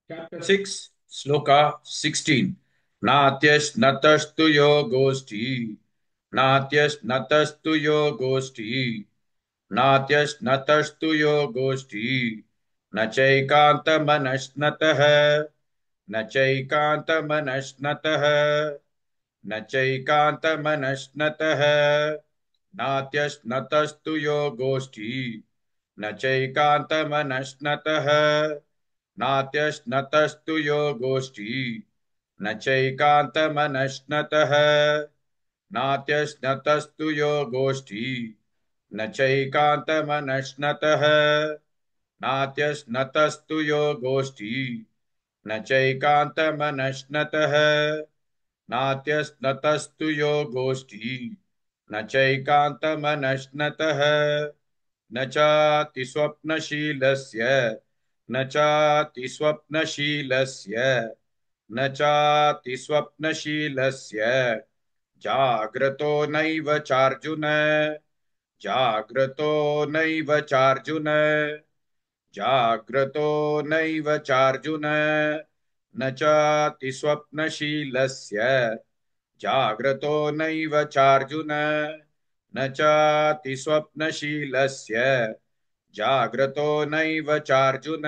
Chapter 6, Sloka 16. Natyashnatastu yogosti. Natyashnatastu yogosti. Natyashnatastu yogosti. Nachaikantamanashnatah. Nachaikantamanashnatah. Nachaikantamanashnatah. Natyashnatastu yogosti. Nachaikantamanashnatah. नात्यश्नतस्तु योगोष्ठी न चैकान्तमनश्नतः नात्यश्नतस्तु योगोष्ठी न चैकान्तमनश्नतः नात्यश्नतस्तु योगोष्ठी न चैकान्तमनश्नतः नात्यश्नतस्तु योगोष्ठी न चैकान्तमनश्नतः न चातिस्वप्नशीलस्य न चातिस्वप्नशीलस्य न चातिस्वप्नशीलस्य जाग्रतो नैव चार्जुन जाग्रतो नैव चार्जुन जाग्रतो नैव चार्जुन न चातिस्वप्नशीलस्य जाग्रतो नैव चार्जुन न चातिस्वप्नशीलस्य जाग्रतो नैव चार्जुन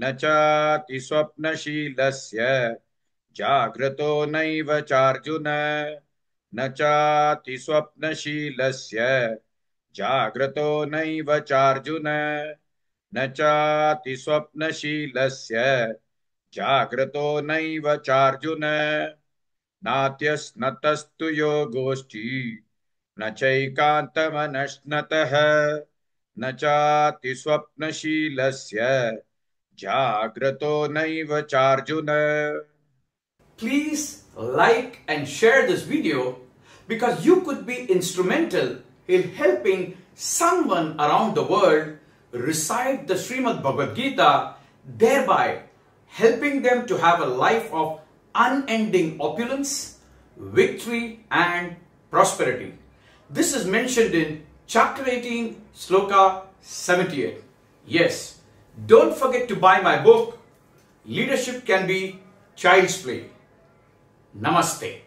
न चातिस्वप्नशीलस्य जाग्रतो नैव चार्जुन न चातिस्वप्नशीलस्य जाग्रतो नैव चार्जुन न चातिस्वप्नशीलस्य जाग्रतो नैव चार्जुन नात्यस्नतस्तु योगोष्ठी न चैकान्तमनश्नतः न चातिस्वप्नशीलस्य जाग्रतो नैव चार्जुन. Please like and share this video because you could be instrumental in helping someone around the world recite the Srimad Bhagavad Gita, thereby helping them to have a life of unending opulence, victory and prosperity. This is mentioned in chapter 18, sloka 78. Yes, don't forget to buy my book, Leadership Can Be Child's Play. Namaste.